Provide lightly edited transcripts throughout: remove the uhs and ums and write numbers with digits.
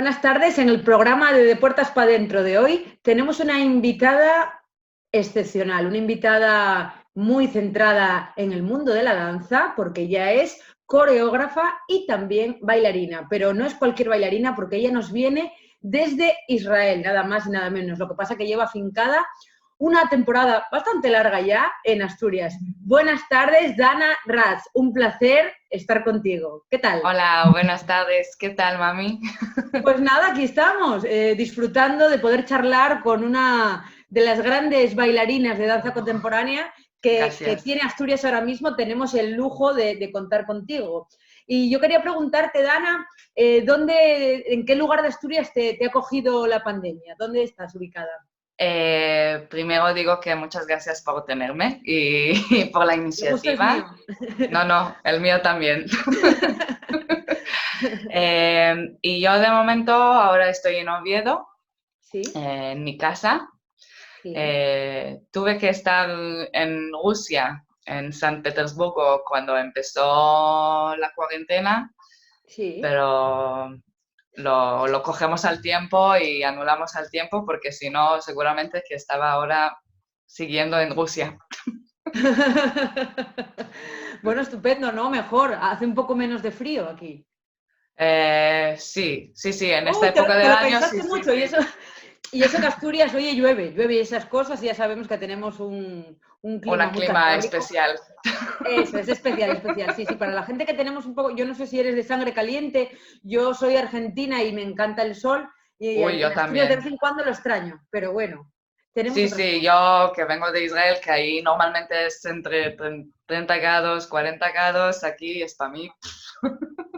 Buenas tardes. En el programa de Puertas para Dentro de hoy tenemos una invitada excepcional, una invitada muy centrada en el mundo de la danza, porque ella es coreógrafa y también bailarina, pero no es cualquier bailarina porque ella nos viene desde Israel, nada más y nada menos. Lo que pasa es que lleva afincada una temporada bastante larga ya en Asturias. Buenas tardes, Dana Raz. Un placer estar contigo. ¿Qué tal? Hola, buenas tardes. ¿Qué tal, mami? Pues nada, aquí estamos, disfrutando de poder charlar con una de las grandes bailarinas de danza contemporánea que Gracias. tiene Asturias ahora mismo. Tenemos el lujo de contar contigo. Y yo quería preguntarte, Dana, ¿en qué lugar de Asturias te ha cogido la pandemia? ¿Dónde estás ubicada? Primero digo que muchas gracias por tenerme y, y por la El gusto es mío. iniciativa. No, no, el mío también. Y yo de momento ahora estoy en Oviedo, Sí, en mi casa. sí, Tuve que estar en Rusia, en San Petersburgo, cuando empezó la cuarentena, sí. pero lo cogemos al tiempo y anulamos al tiempo porque si no, seguramente que estaba ahora siguiendo en Rusia. Bueno, estupendo, ¿no? Mejor. Hace un poco menos de frío aquí. Sí, sí, sí, en esta Uy, época te del lo año sí, pensaste sí, mucho sí. y eso que Asturias, oye, llueve y esas cosas y ya sabemos que tenemos un Un clima muy clima católico. especial. Eso, es especial, especial. Sí, sí, para la gente que tenemos un poco, yo no sé si eres de sangre caliente, yo soy argentina y me encanta el sol y Uy, yo en Asturias de también. vez en cuando lo extraño, pero bueno, tenemos Sí, otras sí, cosas. yo que vengo de Israel, que ahí normalmente es entre 30 grados, 40 grados, aquí es para mí.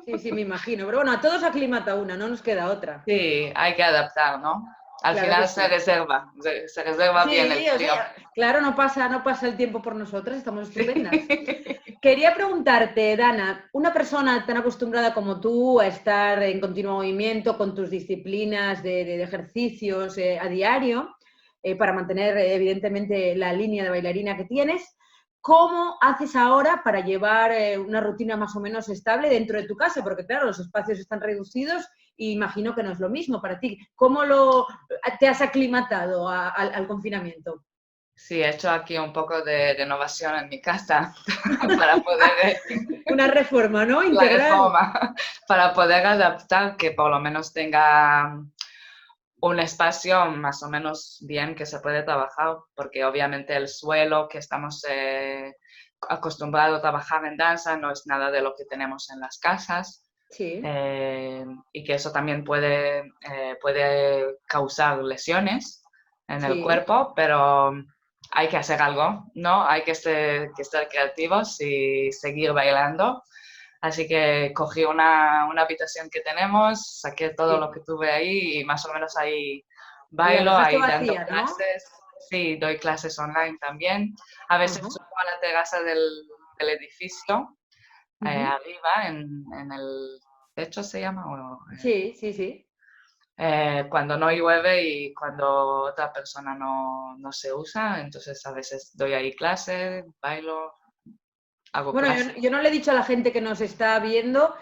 Sí, sí, me imagino. Pero bueno, a todos aclimata una, no nos queda otra. Sí, hay que adaptar, ¿no? Al Claro que final sí. se reserva bien el Sí, o frío. sea, claro, no pasa el tiempo por nosotras, estamos estupendas. Quería preguntarte, Dana, una persona tan acostumbrada como tú a estar en continuo movimiento con tus disciplinas de ejercicios a diario, para mantener evidentemente la línea de bailarina que tienes, ¿cómo haces ahora para llevar una rutina más o menos estable dentro de tu casa? Porque claro, los espacios están reducidos e imagino que no es lo mismo para ti. ¿Te has aclimatado al confinamiento? Sí, he hecho aquí un poco de renovación en mi casa para poder, Una reforma, ¿no? la Integral. reforma, para poder adaptar que por lo menos tenga un espacio más o menos bien que se puede trabajar, porque obviamente el suelo que estamos acostumbrados a trabajar en danza no es nada de lo que tenemos en las casas. Sí, Y que eso también puede causar lesiones en el sí. cuerpo, pero hay que hacer algo, ¿no? Hay que estar creativos y seguir bailando. Así que cogí una habitación que tenemos, saqué todo lo Sí. que tuve ahí y más o menos ahí Y la bailo, dejaste ahí dando vacía, ¿no? clases. Sí, doy clases online también. A veces Ajá. subo a la terraza del edificio Ujú. arriba en el techo se llama, Sí, sí, sí. cuando no llueve y cuando otra persona no se usa, entonces a veces doy ahí clase, bailo, hago Bueno, clase. yo no le he dicho a la gente que nos está viendo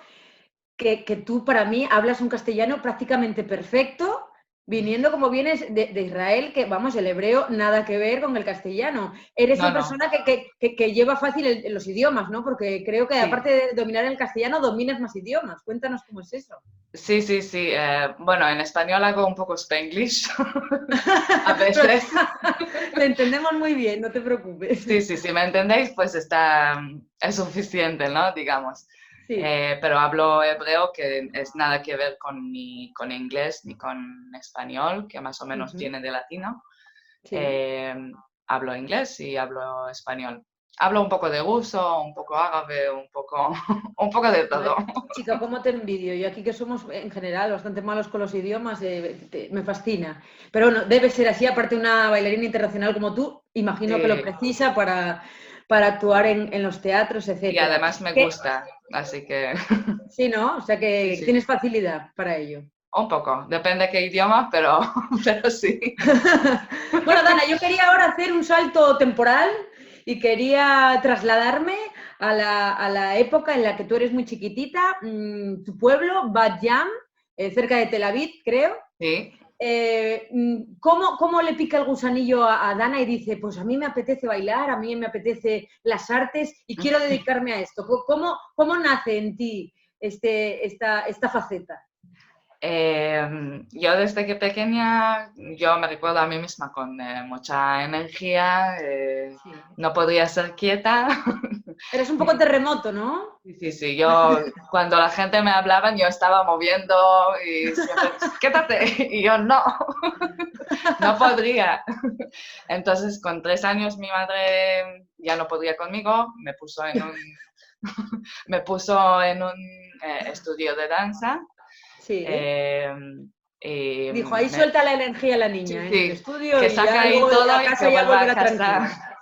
que tú para mí hablas un castellano prácticamente perfecto, viniendo como vienes de Israel, que vamos, el hebreo nada que ver con el castellano. Eres No, una no, persona que lleva fácil los idiomas, ¿no? Porque creo que sí, aparte de dominar el castellano, dominas más idiomas. Cuéntanos cómo es eso. sí, sí, sí. Bueno, en español hago un poco Spanglish a Pero veces. te entendemos muy bien, no te preocupes. Sí, sí, si me entendéis, pues es suficiente, ¿no? Digamos. Sí. Pero hablo hebreo, que es nada que ver ni con inglés ni con español, que más o menos Ujú. viene de latino. Sí. Eh, Hablo inglés y hablo español. Hablo un poco de ruso, un poco árabe, un poco de todo. Ay, chica, ¿cómo te envidio? Yo aquí que somos en general bastante malos con los idiomas, me fascina. Pero bueno, debe ser así, aparte una bailarina internacional como tú, imagino que lo Sí, precisa para actuar en los teatros, y etcétera. además me ¿Qué? gusta, así que Sí, ¿no? O sea sí, que sí. tienes facilidad para ello. Un poco, depende qué idioma, pero, pero sí. Bueno, Dana, yo quería ahora hacer un salto temporal y quería trasladarme a la época en la que tú eres muy chiquitita, tu pueblo, Bat Yam, cerca de Tel Aviv, creo. Sí. ¿Cómo le pica el gusanillo a Dana y dice, pues a mí me apetece bailar, a mí me apetece las artes y quiero dedicarme a esto? ¿Cómo nace en ti esta faceta? Yo desde que pequeña, yo me recuerdo a mí misma con mucha energía, Sí. no podía ser quieta. Eres un poco terremoto, ¿no? Sí, yo cuando la gente me hablaba yo estaba moviendo y siempre, quédate, y yo no, no podría. Entonces con 3 años mi madre ya no podía conmigo, me puso en un estudio de danza. Sí. eh, y Dijo, ahí suelta la energía a la sí, niña en el sí, estudio que y saque ya ahí luego todo a y que casa ya vuelva a volverá casa tranquila.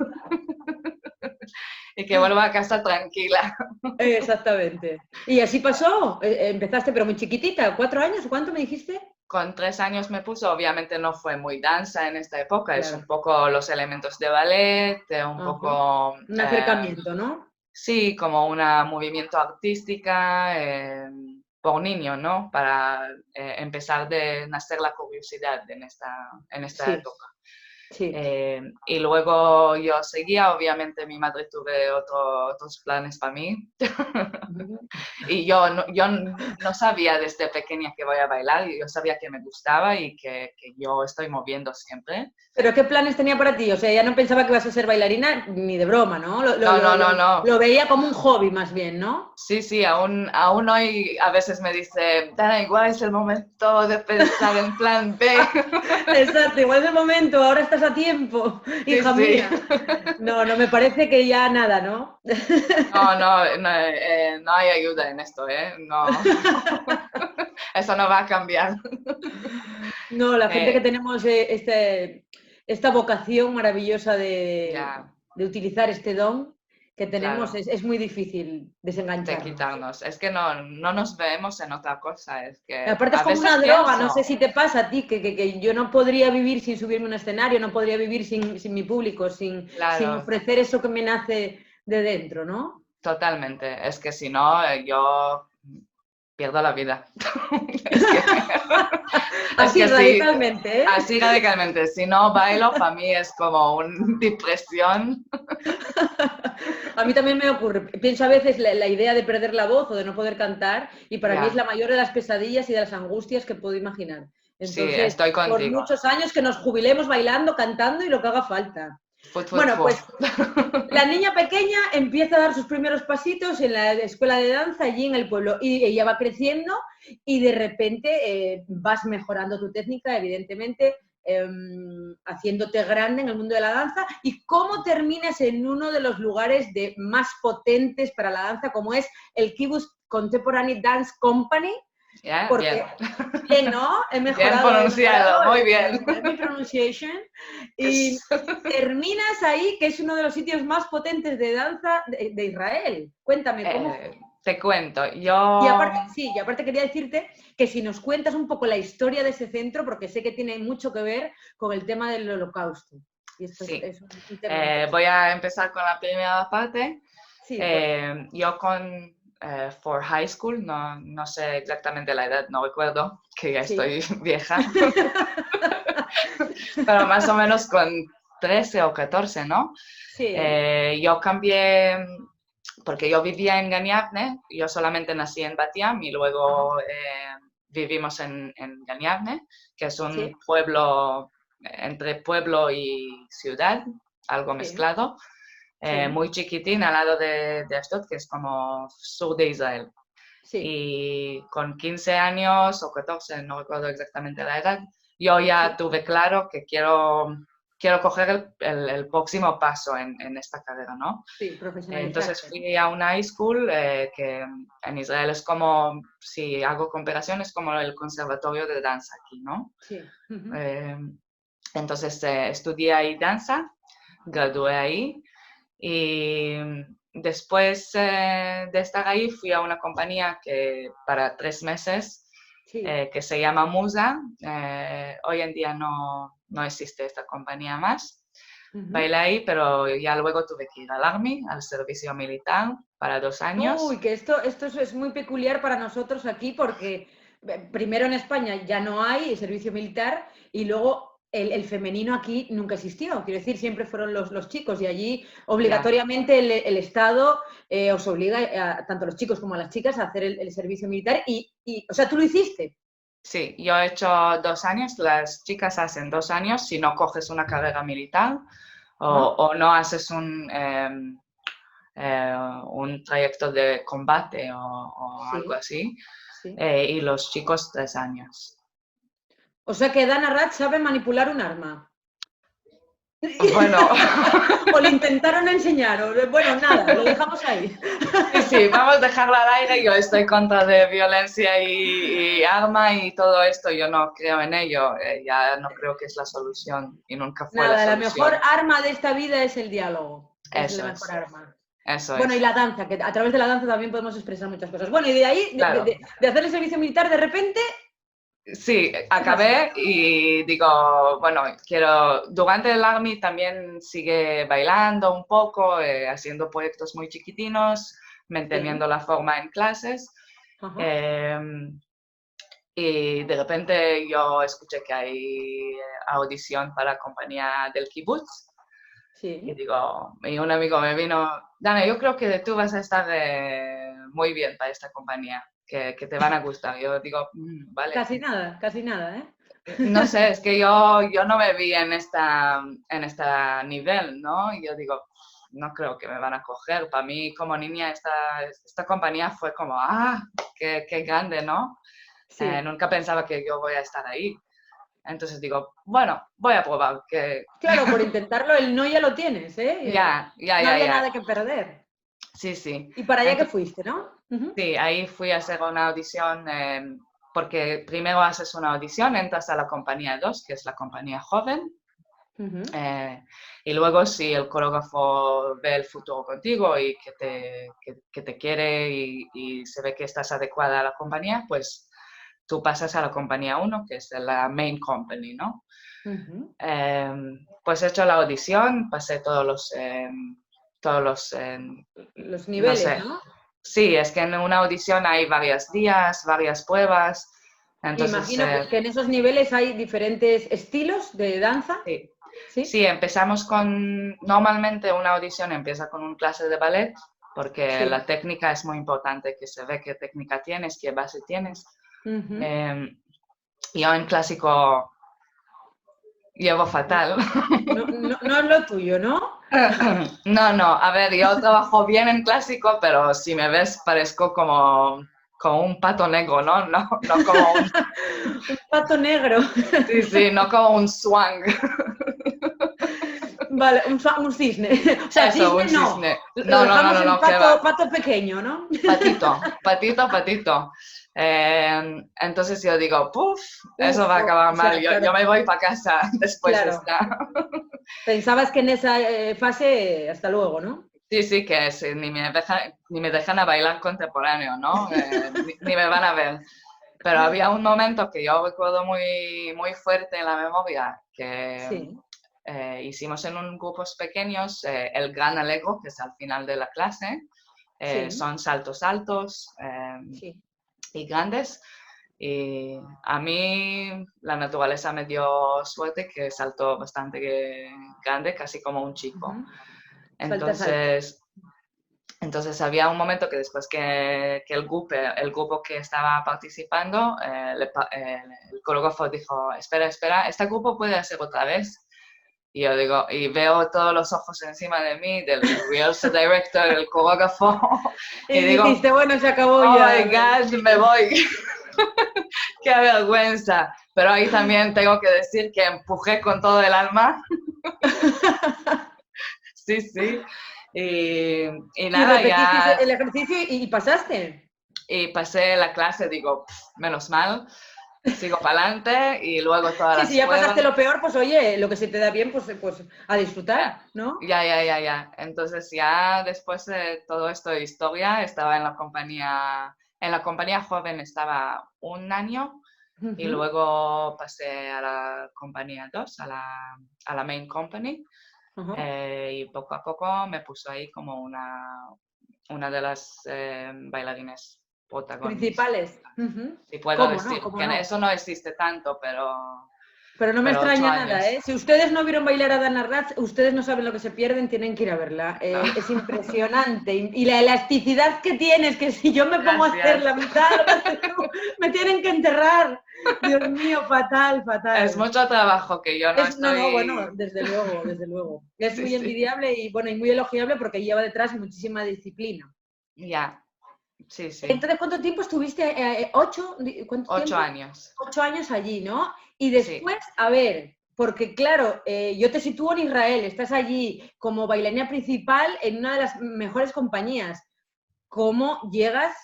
y que vuelva a casa tranquila. Exactamente. Y así pasó. Empezaste, pero muy chiquitita, 4 años, ¿cuánto me dijiste? Con 3 años me puso, obviamente no fue muy danza en esta época, es un Claro. poco los elementos de ballet, un Ajá. poco, Un acercamiento, ¿no? sí, como un movimiento artística por niño, ¿no? Para empezar de nacer la curiosidad en esta Sí, época. sí. Y luego yo seguía, obviamente mi madre tuve otros planes para mí. Y yo no sabía desde pequeña que voy a bailar, y yo sabía que me gustaba y que yo estoy moviendo siempre. ¿Pero qué planes tenía para ti? O sea, ya no pensaba que ibas a ser bailarina ni de broma, ¿no? Lo, lo- No, lo- no, no, lo- no. lo veía como un hobby más bien, ¿no? Sí, aún hoy a veces me dice, Dana, igual es el momento de pensar en plan B. Exacto, igual de momento, ahora estás a tiempo, Sí, hija sí. mía. No, me parece que ya nada, ¿no? No, no, no, no hay ayuda en esto, ¿eh? No, eso no va a cambiar. No, la gente que Eh, tenemos esta vocación maravillosa ya, de utilizar este don que tenemos claro. es muy difícil De desengancharnos. quitarnos. Es que no nos vemos en otra cosa. Es que Aparte es a como veces una droga, no sé pienso, si te pasa a ti, que yo no podría vivir sin subirme a un escenario, no podría vivir sin mi público, sin claro, ofrecer eso que me nace de dentro, ¿no? totalmente. Es que si no, yo pierdo la vida. Es que, es Así que sí, radicalmente, ¿eh? así radicalmente. Si no bailo, para mí es como una depresión. A mí también me ocurre. Pienso a veces la idea de perder la voz o de no poder cantar y para mí es Ya, la mayor de las pesadillas y de las angustias que puedo imaginar. sí, Entonces, estoy por contigo. muchos años que nos jubilemos bailando, cantando y lo que haga falta. Fut, fut, Bueno, pues fut. la niña pequeña empieza a dar sus primeros pasitos en la escuela de danza allí en el pueblo y ella va creciendo y de repente vas mejorando tu técnica, evidentemente, haciéndote grande en el mundo de la danza y cómo terminas en uno de los lugares más potentes para la danza como es el Kibbutz Contemporary Dance Company, Ya, porque bien. bien, ¿no? Bien pronunciado, muy bien. Mi pronunciation. Y Es- terminas ahí, que es uno de los sitios más potentes de danza de Israel. Cuéntame, ¿cómo fue? Te cuento, Y yo aparte, sí, y aparte quería decirte que si nos cuentas un poco la historia de ese centro, porque sé que tiene mucho que ver con el tema del holocausto. Y esto es, sí, es un tema voy interesante. a empezar con la primera parte. Sí, pues. Yo for high school, no sé exactamente la edad, no recuerdo, que ya Sí. estoy vieja, pero más o menos con 13 o 14, ¿no? Sí, Yo cambié, porque yo vivía en Ganyavne, yo solamente nací en Batiam y ajá, luego vivimos en Ganyavne, que es un sí, pueblo entre pueblo y ciudad, algo sí, mezclado, sí, muy chiquitín al lado de Ashdod, que es como sur de Israel. sí, Y con 15 años o 14, no recuerdo exactamente la edad, yo ya sí, tuve claro que quiero coger el próximo paso en esta carrera, ¿no? sí, Entonces profesionalizarte. fui a una high school que en Israel es como, si hago comparación, es como el conservatorio de danza aquí, ¿no? Sí. Ujú. Eh, entonces estudié ahí danza, gradué ahí y después de estar ahí fui a una compañía que para 3 meses Sí. que se llama Musa. Hoy en día no existe esta compañía más. Ujú. Bailé ahí, pero ya luego tuve que ir al Army, al servicio militar, para 2 años. Uy, que esto es muy peculiar para nosotros aquí porque primero en España ya no hay servicio militar y luego el femenino aquí nunca existió. Quiero decir, siempre fueron los chicos y allí Ya. obligatoriamente el Estado os obliga tanto a los chicos como a las chicas a hacer el servicio militar o sea, tú lo hiciste. Sí, yo he hecho 2 años, las chicas hacen 2 años si no coges una carrera militar ¿Ah? o no haces un trayecto de combate o algo Sí, así, sí. y los chicos 3 años. O sea que Dana Ratch sabe manipular un arma. Bueno, O le intentaron enseñar. Bueno, nada, lo dejamos ahí. sí, sí, vamos a dejarlo al aire. Yo estoy contra de violencia y arma y todo esto. Yo no creo en ello. Ya no creo que es la solución y nunca fue la Nada, la mejor solución. arma de esta vida es el diálogo. Es la Eso mejor es, arma. eso Bueno, y es. la danza, que a través de la danza también podemos expresar muchas cosas. Bueno, y de ahí, Claro. de hacer el servicio militar, de repente, Sí, ¿qué pasó? acabé y digo, bueno, durante el Army también sigue bailando un poco, haciendo proyectos muy chiquitinos, Sí. manteniendo la forma en clases. Ajá. eh, y de repente yo escuché que hay audición para la compañía del kibutz. Y Sí. digo, y un amigo me vino, Dana, yo creo que tú vas a estar muy bien para esta compañía, que te van a gustar. Yo digo, vale. Casi nada, ¿eh? No sé, es que yo no me vi en esta nivel, ¿no? Y yo digo, no creo que me van a coger. Para mí, como niña, esta compañía fue como, qué grande, ¿no? Sí. Nunca pensaba que yo voy a estar ahí. Entonces digo, bueno, voy a probar, que Claro, por intentarlo, el no ya lo tienes, ¿eh? ya, ya, No ya, había ya. nada que perder. Sí, sí. Y para allá que Entonces, fuiste, ¿no? Ujú, sí, ahí fui a hacer una audición, porque primero haces una audición, entras a la compañía 2, que es la compañía joven. ujú. Eh, y luego si el coreógrafo ve el futuro contigo y que te quiere y se ve que estás adecuada a la compañía, pues tú pasas a la compañía 1, que es la main company, ¿no? Ujú. Eh, pues he hecho la audición, pasé todos los, Los no niveles, sé. ¿no? Sí, es que en una audición hay varios días, varias pruebas. Entonces, Imagino que en esos niveles hay diferentes estilos de danza, sí. ¿sí? Sí, empezamos normalmente una audición empieza con un clase de ballet, porque Sí. la técnica es muy importante, que se ve qué técnica tienes, qué base tienes. Ujú. Eh, yo en clásico llevo fatal. No, no, no es lo tuyo, ¿no? No, no, a ver, yo trabajo bien en clásico, pero si me ves parezco como un pato negro, ¿no? No, no como un, Un pato negro. sí, sí, no como un swan. Vale, un cisne. O sea, Eso, cisne un no. cisne. Lo No, no, no, dejamos no, en no, que va. pato pequeño, ¿no? Patito, patito, patito. Entonces yo digo, puf, eso va a acabar O sea, mal. Yo claro, me voy para casa después de claro. esta. Pensabas que en esa fase, hasta luego, ¿no? Sí, sí, que ni me dejan a bailar contemporáneo, ¿no? Ni me van a ver. Pero había un momento que yo recuerdo muy, muy fuerte en la memoria, que Sí, hicimos en un grupos pequeños el gran allegro, que es al final de la clase. sí, Son saltos altos sí. y grandes. Y a mí la naturaleza me dio suerte que saltó bastante grande, casi como un chico. Ujú. Saltas alto. Entonces, había un momento que después que el grupo que estaba participando, el coreógrafo dijo, espera, espera, ¿este grupo puede hacer otra vez? Y yo digo, y veo todos los ojos encima de mí, del rehearsal director, el coreógrafo, y Y digo, dijiste, bueno, se acabó oh my ya. God, me voy. Qué vergüenza. Pero ahí también tengo que decir que empujé con todo el alma. Sí, sí. Y Y nada, repetiste ya. el ejercicio y pasaste. Y pasé la clase, digo, menos mal, sigo para adelante y luego todas Sí, si las ya pasaste pruebas. lo peor, pues oye, lo que se te da bien, pues a Ya, disfrutar, ¿no? ya, ya, ya, ya. Entonces ya después de todo esto de historia, estaba en la compañía joven estaba un año y Ujú, luego pasé a la compañía 2 a la main company. ajá. Y poco a poco me puso ahí como una de las bailarines Principales. Si puedo ¿Cómo decir, no? ¿Cómo que no? eso no existe tanto, pero Pero no me 8 extraña nada, años. ¿eh? Si ustedes no vieron bailar a Dana Ratz, ustedes no saben lo que se pierden, tienen que ir a verla. No. Es impresionante. Y la elasticidad que tienes, que si yo me pongo a hacer Gracias. la mitad de lo que haces tú, me tienen que enterrar. Dios mío, fatal, Es fatal. mucho trabajo que yo no No, bueno, estoy... desde luego, desde luego. Es Sí, muy sí. envidiable y, bueno, y muy elogiable porque lleva detrás muchísima disciplina. Ya, sí, sí. Entonces, ¿cuánto tiempo estuviste? ¿8? ¿Cuánto 8 tiempo? años. 8 años allí, ¿no? Y Sí. después, a ver, porque claro, yo te sitúo en Israel, estás allí como bailarina principal en una de las mejores compañías. ¿Cómo llegas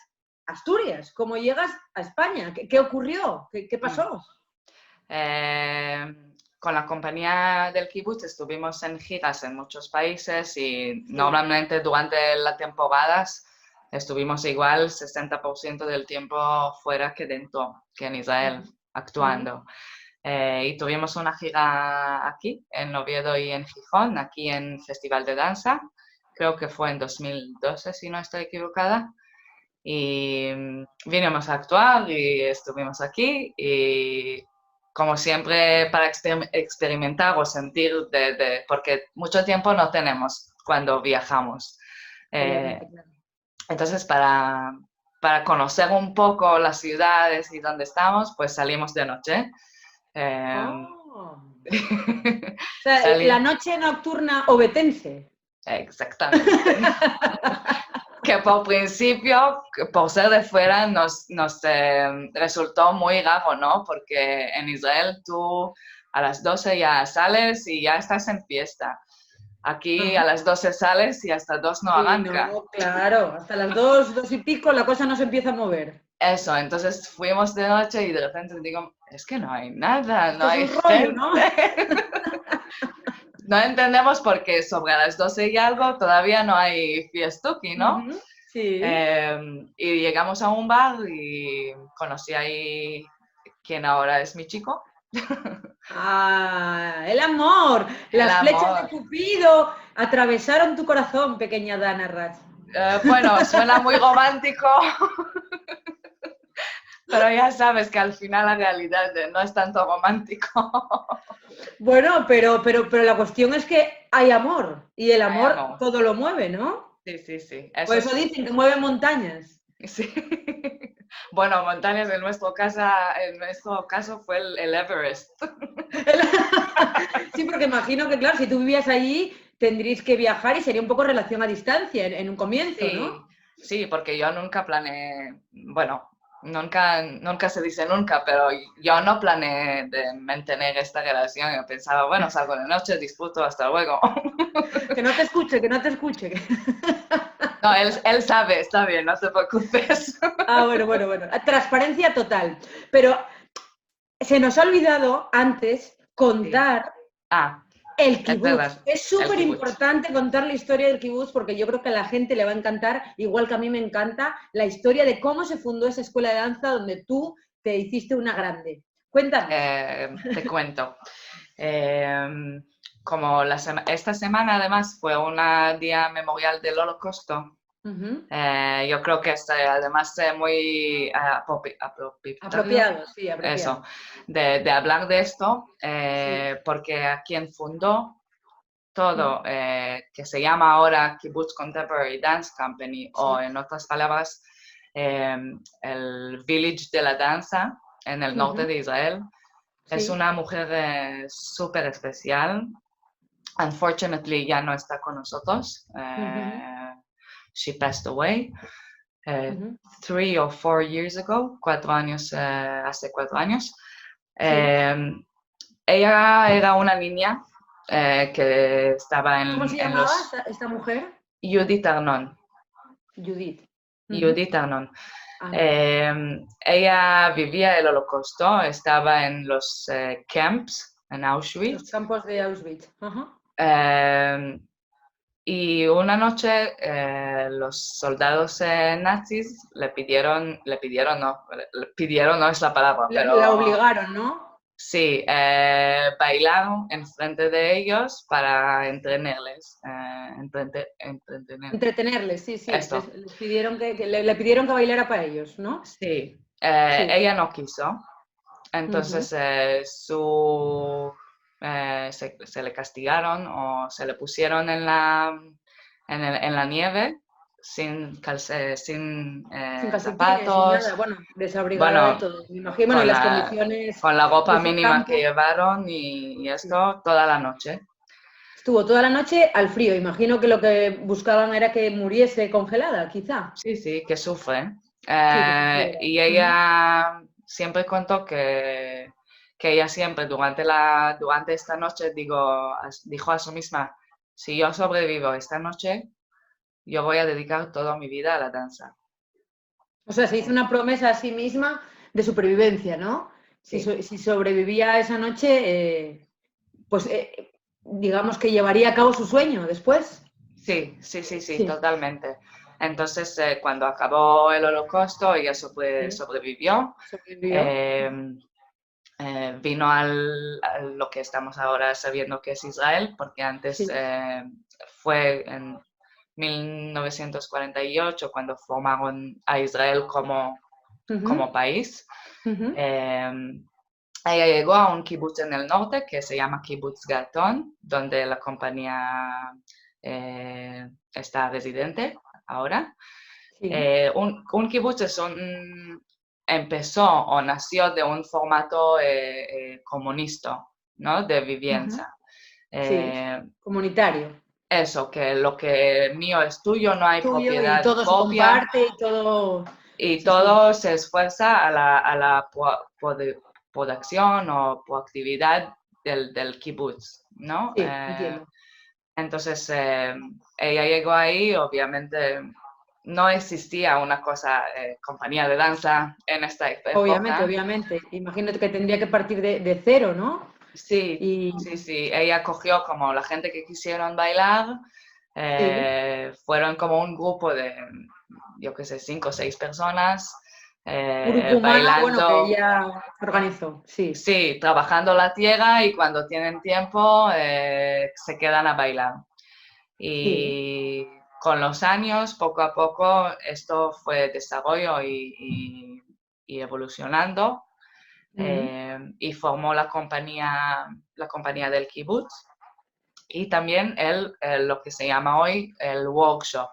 a Asturias? ¿Cómo llegas a España? ¿Qué ocurrió? ¿Qué Mm. pasó? Con la compañía del kibutz estuvimos en giras en muchos países y Sí. normalmente durante las temporadas estuvimos igual 60% del tiempo fuera que dentro, que en Israel, Ujú, ujú. actuando. Y tuvimos una gira aquí, en Oviedo y en Gijón, aquí en Festival de Danza. Creo que fue en 2012, si no estoy equivocada. Y vinimos a actuar y estuvimos aquí y como siempre para experimentar o sentir, porque mucho tiempo no tenemos cuando viajamos. Eh, Obviamente, claro. entonces para conocer un poco las ciudades y dónde estamos, pues salimos de noche. Eh, Oh. O sea, la salí, noche nocturna obetense. exactamente. Que por principio, por ser de fuera, nos resultó muy raro, ¿no? Porque en Israel tú a las 12 ya sales y ya estás en fiesta. Aquí a Ajá. las 12 sales y hasta 2 no Sí, arranca. no, claro. Hasta las 2, 2 y pico, la cosa no se empieza a mover. Eso, entonces fuimos de noche y de repente digo, es que no hay nada, no Esto es hay un rollo, gente. ¿no? No entendemos por qué sobre las 12 y algo todavía no hay fiestuki, ¿no? Ujú, sí. Y llegamos a un bar y conocí ahí quien ahora es mi chico. Ah, el amor. El Las flechas de amor. Cupido atravesaron tu corazón, pequeña Dana Ratz. Bueno, suena muy romántico, pero ya sabes que al final la realidad no es tanto romántico. Bueno, pero la cuestión es que hay amor y el Hay amor amor. todo lo mueve, ¿no? Sí, sí, sí, Por eso eso sí. dicen que mueve montañas. Sí. Bueno, montañas en nuestro caso fue el Everest. Sí, porque imagino que, claro, si tú vivías allí, tendríais que viajar y sería un poco relación a distancia en un comienzo, ¿no? Sí, sí, porque yo nunca planeé, bueno, nunca se dice nunca, pero yo no planeé de mantener esta relación. Yo pensaba, bueno, salgo de noche, disfruto, hasta luego. Que no te escuche, que no te escuche. No, él sabe, está bien, no te preocupes. Ah, bueno, bueno, bueno. Transparencia total. Pero se nos ha olvidado antes Sí. contar Ah, el es kibutz. verdad, Es el súper kibutz. importante contar la historia del kibutz porque yo creo que a la gente le va a encantar, igual que a mí me encanta, la historia de cómo se fundó esa escuela de danza donde tú te hiciste una grande. Cuéntanos. Te cuento. Eh, como esta semana además fue un día memorial del Holocausto. Ujú. Yo creo que es además muy apropiado, Apropiado, sí, eso, apropiado. de hablar de esto, Sí. porque a quien fundó Ujú. todo, que se llama ahora Kibbutz Contemporary Dance Company, o Sí. en otras palabras, eh, el Village de la Danza en el norte Ujú. de Israel, es Sí. una mujer súper especial. Unfortunately, ya no está con nosotros. Ujú. She passed away uh, Ujú. 3 or 4 years ago, hace 4 años. Sí. Eh, Ella era una niña que estaba ¿Cómo se en llamaba los esta mujer? Judith Arnon. Judith. Ujú. Judith Arnon. Ah, Ella vivía el Holocausto, estaba en los camps en los Auschwitz. campos de Auschwitz. Ajá. Eh, Y una noche los soldados nazis le pidieron no es la palabra, La pero obligaron, ¿no? Sí, bailaron enfrente de ellos para entretenerles. Entretener. Entretenerles, sí, sí. Esto, Les pidieron le pidieron que bailara para ellos, ¿no? sí. Sí. Ella no quiso. Ujú. Entonces se le castigaron o se le pusieron en la nieve sin Sin calcetines, sin nada. zapatos. Bueno, desabrigada de Bueno, todo. Me imagino, bueno, y con las la, condiciones con la de ropa ese mínima que campo. llevaron y Sí. esto toda la noche. Estuvo toda la noche al frío. Imagino que lo que buscaban era que muriese congelada, quizá. Sí, sí, que sufre. Sí, que sufriera. Y Ujú. ella siempre contó que ella siempre durante esta noche dijo a su misma, si yo sobrevivo esta noche, yo voy a dedicar toda mi vida a la danza. O sea, se hizo una promesa a sí misma de supervivencia, ¿no? Sí, Si sobrevivía esa noche, pues digamos que llevaría a cabo su sueño después. sí, sí, sí, sí, Sí, totalmente. Entonces, cuando acabó el holocausto, ella sí. sobrevivió. Sobrevivió. eh, Vino a lo que estamos ahora sabiendo que es Israel, porque antes Sí. fue en 1948 cuando formaron a Israel como Ujú, país. ujú. Eh, Ella llegó a un kibutz en el norte que se llama Kibutz Gatón, donde la compañía está residente ahora. Sí. Un kibutz empezó o nació de un formato comunista, ¿no? De Ujú. vivienda. Sí. Eh, Comunitario. Eso, que lo que mío es tuyo, no hay Tuyo y propiedad todo se propia comparte y todo. y Sí, sí. todo se esfuerza a la producción o proactividad del kibutz, ¿no? Sí, entiendo. Entonces, ella llegó ahí, obviamente no existía una cosa, compañía de danza en esta Obviamente, época. obviamente. Imagino que tendría que partir de cero, ¿no? Sí, Y sí, sí, ella cogió como la gente que quisieron bailar, sí. fueron como un grupo de, yo qué sé, 5 o 6 personas, Un grupo humano, bueno, que bailando, ella organizó. Sí. sí, trabajando la tierra y cuando tienen tiempo se quedan a bailar. Sí. Y con los años, poco a poco, esto fue desarrollo y evolucionando Ujú. y formó la compañía del kibutz y también lo que se llama hoy el workshop,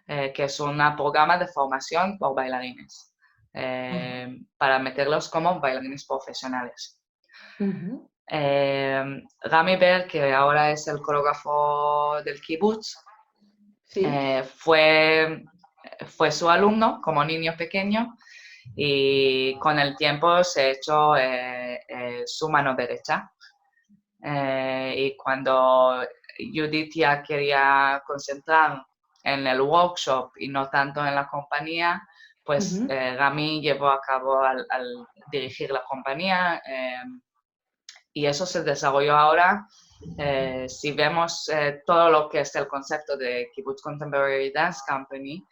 que es un programa de formación por bailarines, Ajá. para meterlos como bailarines profesionales. Ujú. Rami Ber, que ahora es el coreógrafo del kibutz, Sí. fue su alumno como niño pequeño y con el tiempo se ha hecho su mano derecha. Y cuando Judith ya quería concentrar en el workshop y no tanto en la compañía, pues Ujú. Rami llevó a cabo al dirigir la compañía, y eso se desarrolló ahora. Si vemos todo lo que es el concepto de Kibbutz Contemporary Dance Company, Ujú.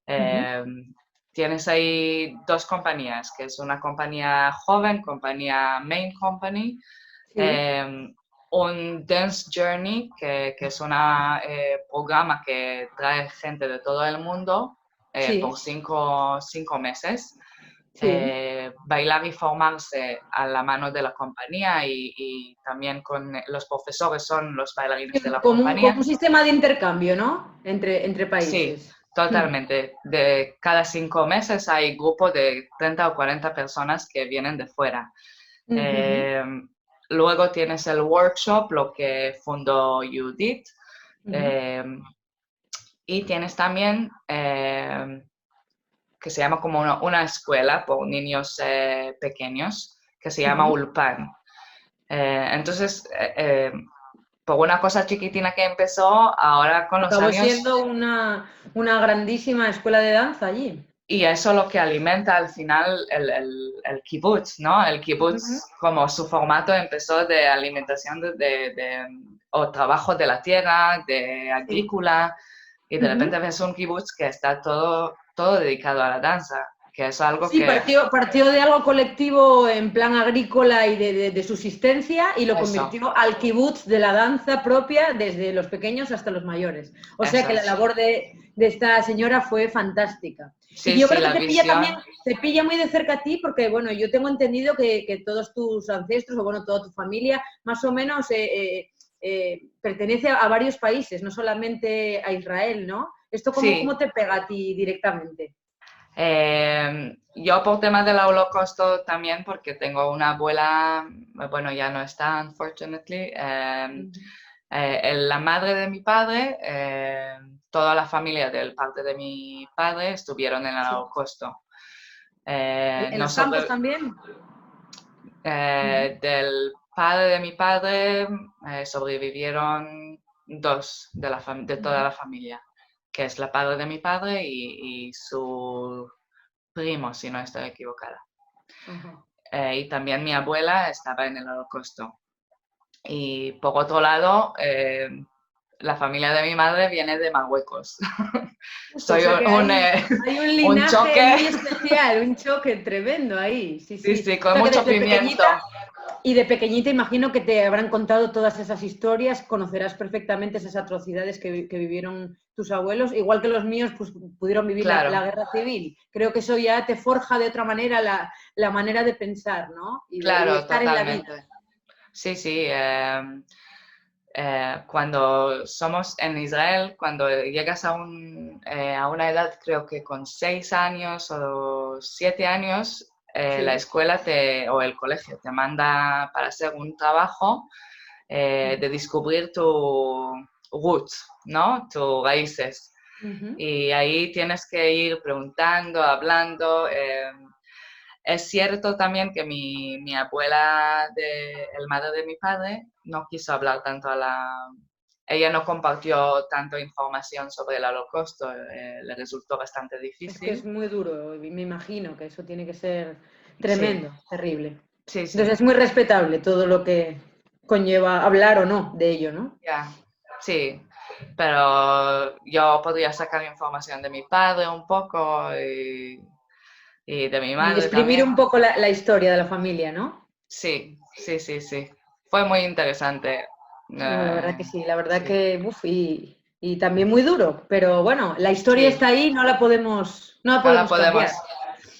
eh, tienes ahí dos compañías, que es una compañía joven, compañía Main Company, Sí. un Dance Journey, que es un programa que trae gente de todo el mundo por Sí. 5 meses. Sí. Bailar y formarse a la mano de la compañía y también con los profesores son los bailarines de la Como un compañía. sistema de intercambio, ¿no? Entre Sí, países. Mm. totalmente. De cada 5 meses hay grupo de 30 o 40 personas que vienen de fuera. Ujú. Eh, Luego tienes el workshop, lo que fundó Judith. Ujú. eh, y tienes también que se llama como una escuela por niños pequeños, que se llama Ujú. Ulpan. Entonces, por una cosa chiquitina que empezó, ahora con los Acabó años, siendo una grandísima escuela de danza allí. y eso es lo que alimenta al final el kibutz, ¿no? El Ujú. kibutz, como su formato empezó de alimentación o trabajo de la tierra, de Sí. agrícola, y de repente Ujú. ves un kibutz que está todo dedicado a la danza, que es algo Sí, que... partió de algo colectivo en plan agrícola y de subsistencia y lo Eso, convirtió al kibutz de la danza propia desde los pequeños hasta los mayores. O sea eso que la es. labor de esta señora fue fantástica. Sí, Y yo sí, creo que la te pilla también, visión. te pilla muy de cerca a ti porque, bueno, yo tengo entendido que todos tus ancestros, o bueno, toda tu familia, más o menos pertenece a varios países, no solamente a Israel, ¿no? ¿Esto cómo Sí, te pega a ti directamente? yo por tema del holocausto también, porque tengo una abuela, bueno, ya no está, unfortunately, la madre de mi padre, toda la familia del parte de mi padre estuvieron en el Sí. holocausto. ¿En No los campos sobre, también? Ujú. del padre de mi padre sobrevivieron dos de toda la familia, que es la padre de mi padre y su primo, si no estoy equivocada. Ajá. Y también mi abuela estaba en el holocausto. Y por otro lado, la familia de mi madre viene de Marruecos. Justo, o Soy sea que hay un un linaje choque, muy especial, un choque tremendo ahí, sí, sí, sí. sí, O con sea que mucho desde pimiento. pequeñita, y de pequeñita imagino que te habrán contado todas esas historias, conocerás perfectamente esas atrocidades que vivieron tus abuelos, igual que los míos pues, pudieron vivir la Claro, guerra civil. Creo que eso ya te forja de otra manera la manera de pensar, ¿no? Y claro, estar en la vida. totalmente. Sí, sí. Cuando somos en Israel, cuando llegas a una edad, creo que con 6 años o 7 años, la Sí. escuela o el colegio te manda para hacer un trabajo de descubrir tu roots, ¿no? Tus raíces. Ujú. Y ahí tienes que ir preguntando, hablando. Es cierto también que mi abuela, el madre de mi padre, no quiso hablar tanto Ella no compartió tanto información sobre el holocausto, le resultó bastante Es que es difícil. muy duro, y me imagino que eso tiene que ser Sí, tremendo, terrible. sí, Entonces sí, es muy respetable todo lo que conlleva hablar o no de ello, ¿no? ya, sí. Pero yo podría sacar información de mi padre un poco y de mi Y madre exprimir también. un poco la historia de la familia, ¿no? Sí, sí, sí, sí. Fue muy interesante. No, la verdad Eh, que sí, la verdad sí. que, uf, y también muy duro, pero bueno, la historia Sí, está ahí, no la no la podemos cambiar. podemos,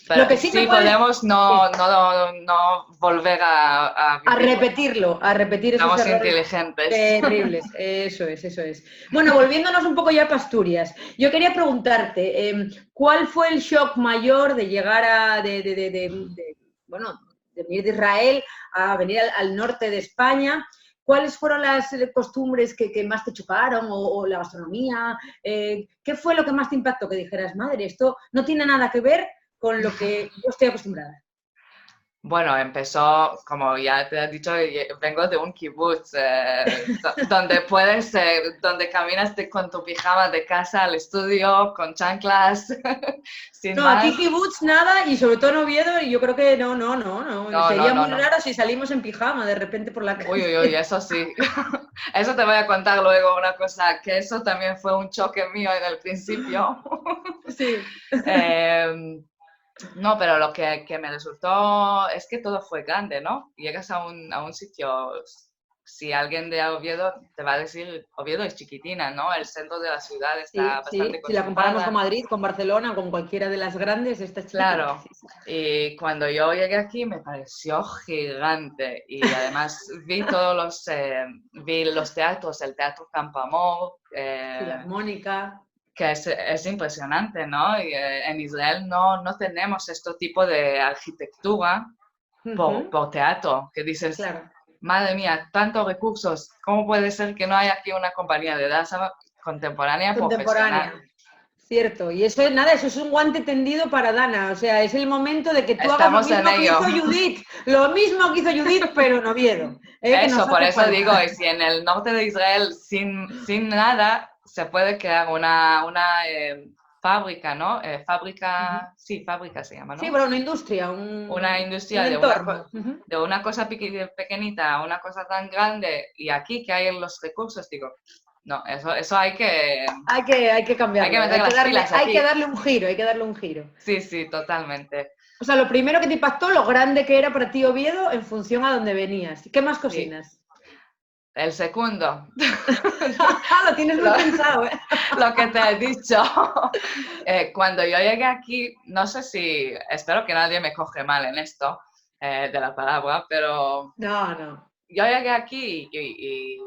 Lo pero que sí me sí puedes, podemos sí, no volver a vivirlo. a repetir esos Somos errores inteligentes. terribles. Eso es, eso es. Bueno, volviéndonos un poco ya a Asturias, yo quería preguntarte, ¿cuál fue el shock mayor de llegar bueno, de venir de Israel a venir al norte de España? ¿Cuáles fueron las costumbres que más te chocaron o la gastronomía? ¿Qué fue lo que más te impactó? Que dijeras, madre, esto no tiene nada que ver con lo que yo estoy acostumbrada. Bueno, empezó, como ya te he dicho, vengo de un kibutz, donde donde caminas con tu pijama de casa al estudio, con chanclas, sin No, aquí más. kibbutz nada y sobre todo en Oviedo y yo creo que no. No, no, Sería no, muy no. raro si salimos en pijama de repente por la Uy, uy, uy, calle. eso sí. Eso te voy a contar luego una cosa, que eso también fue un choque mío en el principio. Sí. Em, no, pero lo que me resultó es que todo fue grande, ¿no? Llegas a un sitio, si alguien de Oviedo te va a decir, Oviedo es chiquitina, ¿no? El centro de la ciudad está Sí, bastante sí. Si la comparamos con concentrada. Madrid, con Barcelona, con cualquiera de las grandes, esta es chiquitita. Claro, y cuando yo llegué aquí me pareció gigante y además vi los teatros, el Teatro Campoamor, Filarmónica. que es impresionante, ¿no? Y, en Israel no tenemos este tipo de arquitectura Ujú. por teatro, que dices, Claro. madre mía, tantos recursos, ¿cómo puede ser que no haya aquí una compañía de danza contemporánea profesional? Contemporánea. Cierto, y eso es nada, eso es un guante tendido para Dana, o sea, es el momento de que tú hagas lo Estamos en mismo que ello. hizo Judith, lo mismo que hizo Judith, pero en Oviedo, que nos Eso, por hace eso digo, falta. y si en el norte de Israel sin nada se puede crear una fábrica, ¿no? Fábrica, sí, fábrica se llama, Sí, ¿no? pero una industria, Una un industria entorno. Ujú. de una cosa pequeñita a una cosa tan grande, y aquí que hay los recursos, digo, no, eso hay que... Hay que cambiarlo. Hay que meter las pilas hay aquí. que darle un giro, hay que darle un giro. Sí, sí, totalmente. O sea, lo primero que te impactó, lo grande que era para ti Oviedo en función a dónde venías. ¿Qué más Sí. cocinas? El segundo. Lo tienes muy pensado, ¿eh? Lo que te he dicho. Cuando yo llegué aquí, no sé si, espero que nadie me coge mal en esto de la palabra, pero No, no. yo llegué aquí y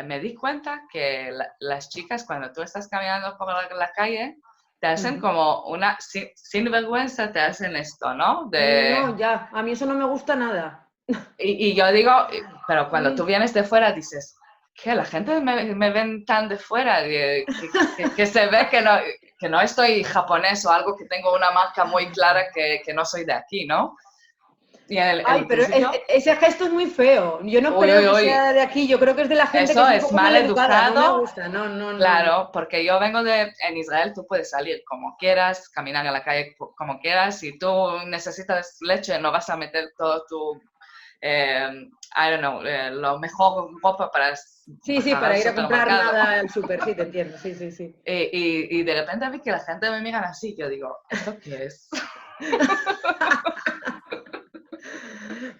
me di cuenta que las chicas, cuando tú estás caminando por la calle, te hacen como una, sin vergüenza te hacen esto, ¿no? No, ya, a mí eso no me gusta nada. Y yo digo, pero cuando tú vienes de fuera dices, ¿qué? La gente me ven tan de fuera, que se ve que no estoy japonés o algo, que tengo una marca muy clara que no soy de aquí, ¿no? Y Ay, el pero principio, ese gesto es muy feo. Yo no uy, creo uy, que uy, sea de aquí. Yo creo que es de la gente que eso es un es poco mal mal educada. No me educado, gusta. No, no, no, no. claro, porque yo vengo en Israel, tú puedes salir como quieras, caminar en la calle como quieras, si tú necesitas leche, no vas a meter todo tu I don't know, lo mejor ropa para Sí, sí, bajar para al ir a comprar supermercado. nada al súper, sí, te entiendo. Sí, sí, sí. Y de repente vi que la gente me mira así, yo digo, ¿esto qué es?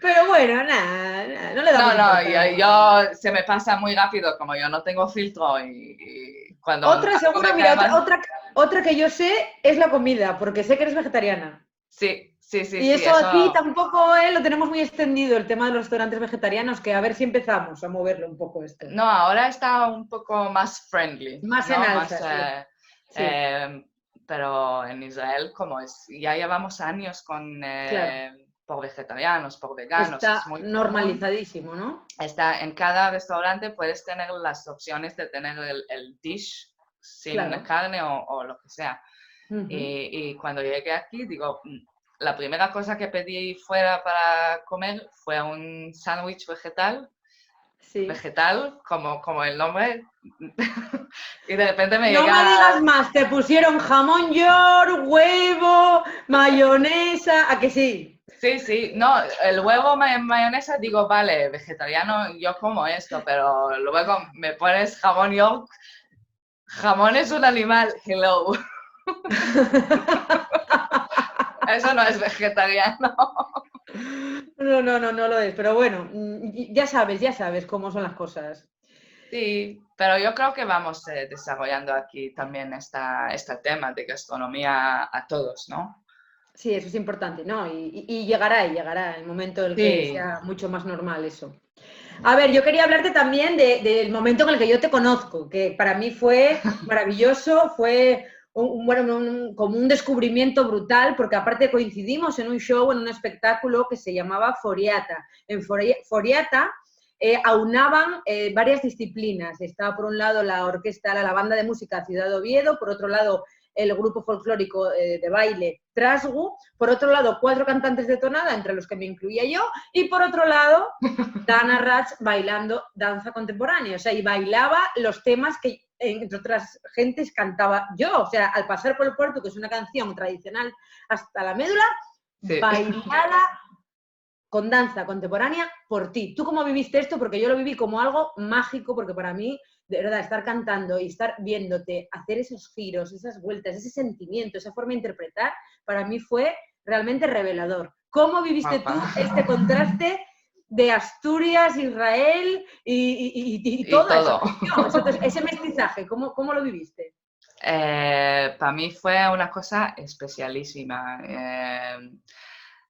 Pero bueno, nada, no le No, damos no, importancia. se me pasa muy rápido, como yo no tengo filtro y cuando Otra, algo seguro, me mira, cae mal, otra que yo sé es la comida, porque sé que eres vegetariana. sí, sí, sí, Y sí, eso aquí eso, tampoco lo tenemos muy extendido, el tema de los restaurantes vegetarianos, que a ver si empezamos a moverlo un poco esto. no, ahora está un poco más friendly, Más en ¿no? Más, alza, sí. Sí, eh, pero en Israel, como es, ya llevamos años claro. por vegetarianos, por veganos, es Está muy común. normalizadísimo, ¿no? Está, en cada restaurante puedes tener las opciones de tener el dish sin Claro. carne o lo que sea. Ujú. Y cuando llegué aquí, digo, la primera cosa que pedí fuera para comer fue un sándwich Sí. vegetal, como el nombre, y de repente me No me digas llega, más, te pusieron jamón york, huevo, mayonesa, ¿a que sí? sí, sí, no, el huevo en mayonesa, digo, vale, vegetariano, yo como esto, pero luego me pones jamón york, jamón es un animal, hello, eso no es vegetariano. No, no, no, no lo es, pero bueno, ya sabes cómo son las cosas. Sí, pero yo creo que vamos desarrollando aquí también este tema de gastronomía a todos, ¿no? Sí, eso es importante, ¿no? Y llegará el momento en el que Sí, sea mucho más normal eso. A ver, yo quería hablarte también del momento en el que yo te conozco, que para mí fue maravilloso, fue bueno, como un descubrimiento brutal, porque aparte coincidimos en un show, en un espectáculo que se llamaba Foriata. En Foriata aunaban varias disciplinas. Estaba por un lado la orquesta, la banda de música Ciudad de Oviedo, por otro lado el grupo folclórico de baile Trasgu, por otro lado 4 cantantes de tonada, entre los que me incluía yo, y por otro lado Dana Ratz bailando danza contemporánea, o sea, y bailaba los temas que, entre otras gentes, cantaba yo, o sea, al pasar por el puerto, que es una canción tradicional hasta la médula, sí. bailada con danza contemporánea por ti. ¿Tú cómo viviste esto? Porque yo lo viví como algo mágico, porque para mí, de verdad, estar cantando y estar viéndote, hacer esos giros, esas vueltas, ese sentimiento, esa forma de interpretar, para mí fue realmente revelador. ¿Cómo viviste tú Guapa. este contraste de Asturias, Israel y Y toda esa todo. cuestión, ese mestizaje? ¿Cómo lo viviste? Para mí fue una cosa especialísima.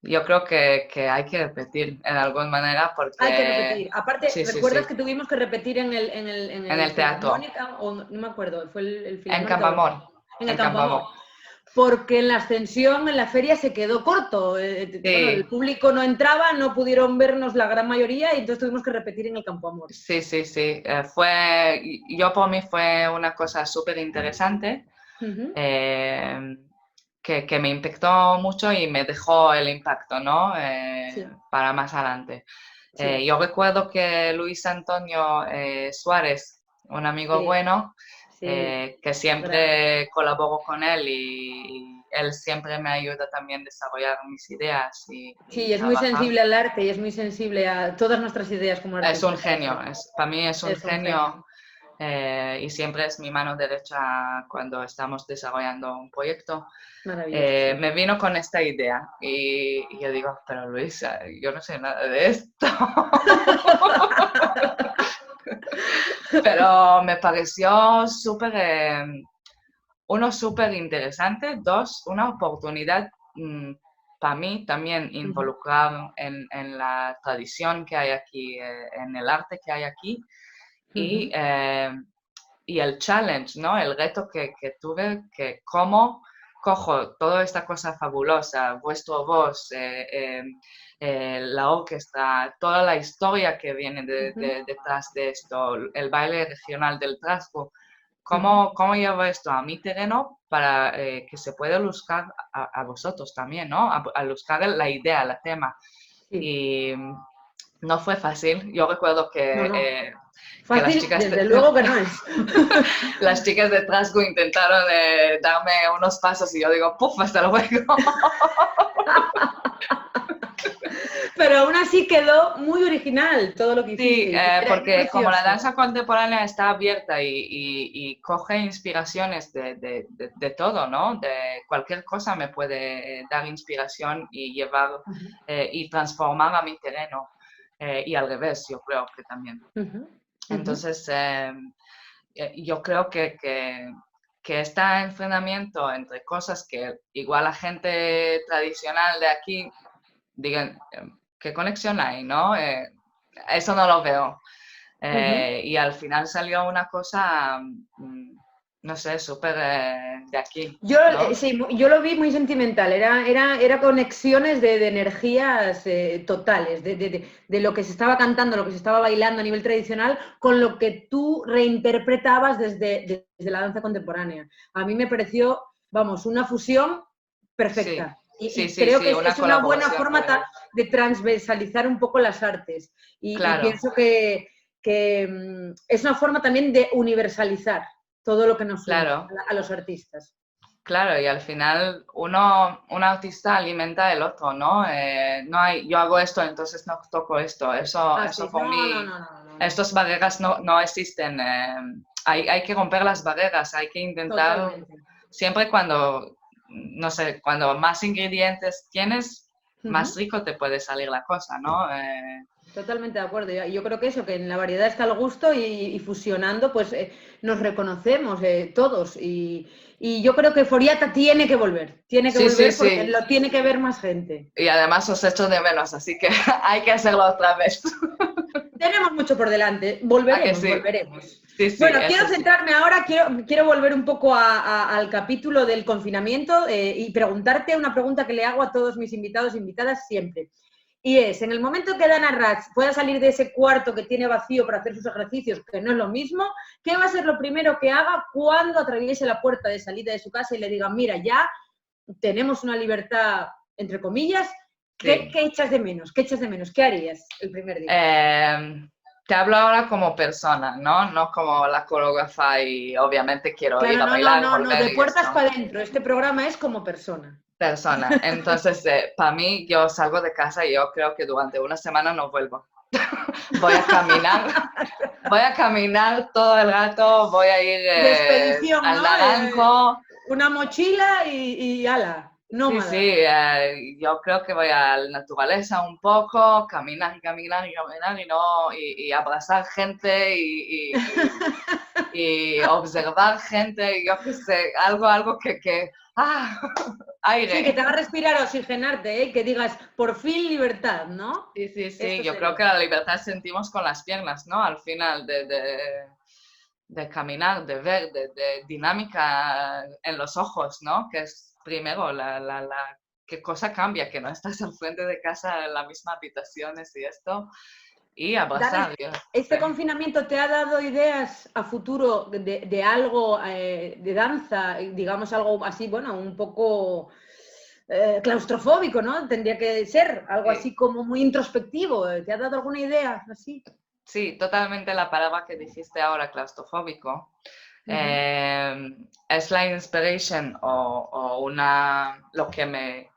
Yo creo que hay que repetir en alguna manera Hay que porque repetir. Aparte, sí, sí, ¿recuerdas sí, que tuvimos que repetir en en el el teatro, Filarmónica? O no me acuerdo, ¿fue el en Filarmónica o el Campamón, otro? En el en Campoamor. Campamón. Porque en la ascensión, en la feria, se quedó corto. Bueno, el Sí, público no entraba, no pudieron vernos la gran mayoría y entonces tuvimos que repetir en el Campoamor. sí, sí, sí. Yo por mí fue una cosa súper interesante Ujú. eh, que me impactó mucho y me dejó el impacto, ¿no? Sí, Para más adelante. sí, Yo recuerdo que Luis Antonio Suárez, un amigo sí, bueno, sí. que Gran. siempre colaboro con él y él siempre me ayuda también a desarrollar mis ideas y Sí, es muy trabajar. sensible al arte y es muy sensible a todas nuestras ideas como Es un artistas. genio, para mí es un Es un genio. genio. y siempre es mi mano derecha cuando estamos desarrollando un proyecto. Maravilloso. Me vino con esta idea y yo digo, pero Luisa, yo no sé nada de esto. Pero me pareció súper interesante, dos, una oportunidad para mí también involucrar en la tradición que hay aquí, en el arte que hay aquí y, y el challenge, ¿no? El reto que tuve, que cómo cojo toda esta cosa fabulosa, vuestro voz, la orquesta, toda la historia que viene detrás de esto, el baile regional del trasgo, ¿cómo llevo esto a mi terreno para que se pueda ilustrar a vosotros también, ¿no? A ilustrar la idea, el tema. Sí. Y no fue fácil. Yo recuerdo No, no. que las Fácil, chicas desde luego que no es. las chicas de Trasgo intentaron darme unos pasos y yo digo, ¡puf! Hasta luego. Pero aún así quedó muy original todo lo que Sí, hiciste. Era porque como la precioso. danza contemporánea está abierta y coge inspiraciones de todo, ¿no? De cualquier cosa me puede dar inspiración y llevar y transformar a mi terreno. Y al revés, yo creo que también. Entonces, yo creo que este enfrentamiento entre cosas que igual la gente tradicional de aquí digan, ¿qué conexión hay, no? Eso no lo veo. Y al final salió una cosa, no sé, súper de aquí, Yo, ¿no? sí, yo lo vi muy sentimental, era conexiones de energías totales, de lo que se estaba cantando, lo que se estaba bailando a nivel tradicional, con lo que tú reinterpretabas desde la danza contemporánea. A mí me pareció, vamos, una fusión Sí, perfecta. sí, Y sí, creo sí, que una es una buena colaboración forma real. de transversalizar un poco las artes. Y Claro, pienso que es una forma también de universalizar todo lo que nos une claro. a los artistas. Claro, y al final un artista alimenta el otro, ¿no? No hay, yo hago esto, entonces no toco esto. Ah, Eso sí. por No, no, mí, no, no, no, no. estas barreras no existen. Hay que romper las barreras, hay que intentar, Totalmente. siempre cuando, no sé, cuando más ingredientes tienes, más rico te puede salir la cosa, ¿no? Totalmente de acuerdo. Yo creo que eso, que en la variedad está el gusto y fusionando, pues nos reconocemos todos. Y yo creo que Foriata tiene que Sí, sí, volver porque sí. lo tiene que ver más gente. Y además os echo de menos, así que hay que hacerlo otra vez. Tenemos mucho por delante, ¿A que volveremos, sí? volveremos. Sí, sí, Bueno, quiero eso sí. centrarme ahora, quiero volver un poco al capítulo del confinamiento y preguntarte una pregunta que le hago a todos mis invitados e invitadas siempre. Y es, en el momento que Dana Ratz pueda salir de ese cuarto que tiene vacío para hacer sus ejercicios, que no es lo mismo, ¿qué va a ser lo primero que haga cuando atraviese la puerta de salida de su casa y le diga, mira, ya tenemos una libertad, entre comillas, ¿qué Sí. echas de menos? ¿Qué echas de menos? ¿Qué harías el primer día? Te hablo ahora como persona, ¿no? No como la coreógrafa y obviamente quiero ir Claro, a no, no, bailar, no, no, volver de y puertas esto. para adentro. Este programa es como persona. Persona. Entonces, para mí, yo salgo de casa y yo creo que durante una semana no vuelvo. Voy a caminar, voy a caminar todo el rato, voy a ir De expedición, al ¿no? Naranjo. Una mochila y ala, Sí, sí, nómada. yo creo que voy a la naturaleza un poco, caminar y caminar y caminar y, no, y abrazar gente y observar gente, yo qué sé, algo Sí, que aire. te haga respirar, oxigenarte, ¿eh? Que digas, por fin libertad, ¿no? Sí, sí, sí, Esto yo creo sería. que la libertad sentimos con las piernas, ¿no? Al final de caminar, de ver, de dinámica en los ojos, ¿no? Que es primero qué cosa cambia, que no estás al frente de casa en las mismas habitaciones y esto, y Dana, abrazar, yo ¿este sé. confinamiento te ha dado ideas a futuro de algo de danza, digamos algo así, bueno, un poco claustrofóbico, ¿no? Tendría que ser algo Sí, así como muy introspectivo. ¿Te ha dado alguna idea así? sí, totalmente la palabra que dijiste ahora, claustrofóbico. Es la inspiration lo que me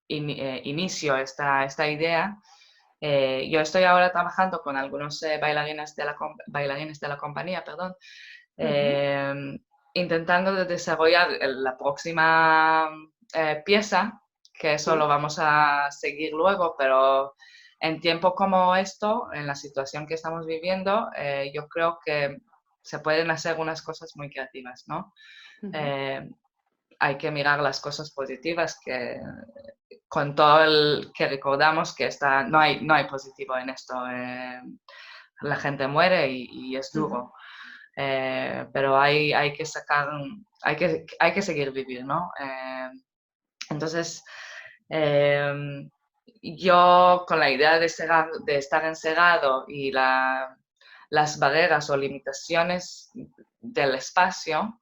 inició esta idea Yo estoy ahora trabajando con algunos bailarines de la compañía, perdón, intentando desarrollar la próxima pieza, que eso lo vamos a seguir luego, pero en tiempo como esto, en la situación que estamos viviendo, yo creo que se pueden hacer unas cosas muy creativas, ¿no? Hay que mirar las cosas positivas, que con todo el que recordamos que no hay positivo en esto. La gente muere y es duro. Pero hay que sacar, hay que seguir vivir, ¿no? Entonces, yo con la idea de estar encerrado y las barreras o limitaciones del espacio,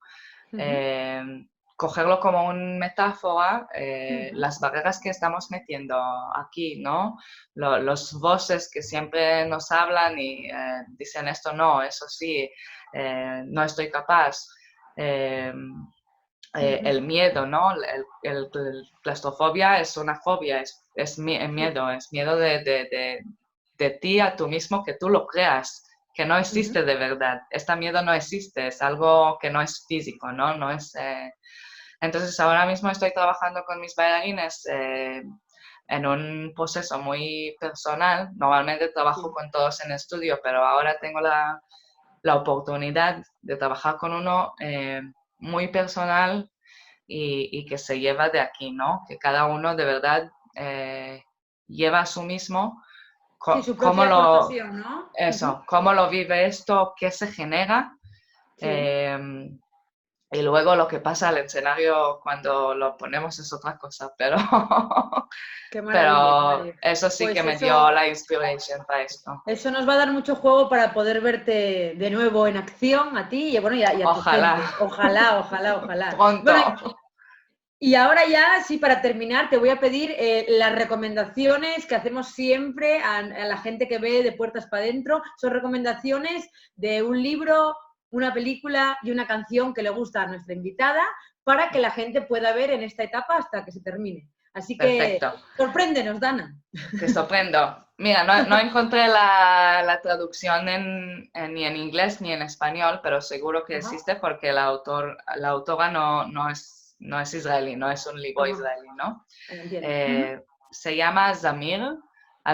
cogerlo como una metáfora, las barreras que estamos metiendo aquí, ¿no? Los voces que siempre nos hablan y dicen esto no, eso sí, no estoy capaz. El miedo, ¿no? El claustrofobia es una fobia, es miedo, es miedo de ti a tú mismo, que tú lo creas, que no existe de verdad. Este miedo no existe, es algo que no es físico, ¿no? No es, Entonces, ahora mismo estoy trabajando con mis bailarines en un proceso muy personal. Normalmente trabajo con todos en estudio, pero ahora tengo la oportunidad de trabajar con uno muy personal y que se lleva de aquí, ¿no? Que cada uno de verdad lleva a su mismo Sí, su propia aportación, ¿no? cómo lo vive esto, qué se genera. Y luego lo que pasa al escenario cuando lo ponemos es otra cosa, pero, Qué maravilla, qué pero maravilla. eso sí Pues que me eso, dio la inspiración para esto. eso nos va a dar mucho juego para poder verte de nuevo en acción a ti y, bueno, y a tu Ojalá. gente. Ojalá, ojalá, ojalá. Pronto. Bueno, y ahora ya, sí, para terminar, te voy a pedir las recomendaciones que hacemos siempre a la gente que ve de puertas para adentro. Son recomendaciones de un libro, una película y una canción que le gusta a nuestra invitada para que la gente pueda ver en esta etapa hasta que se termine. Así que, Perfecto. sorpréndenos, Dana. Te sorprendo. Mira, no encontré la traducción ni en inglés ni en español, pero seguro que existe porque la autora no es israelí, no es un libro israelí, ¿no? Se llama Zamir.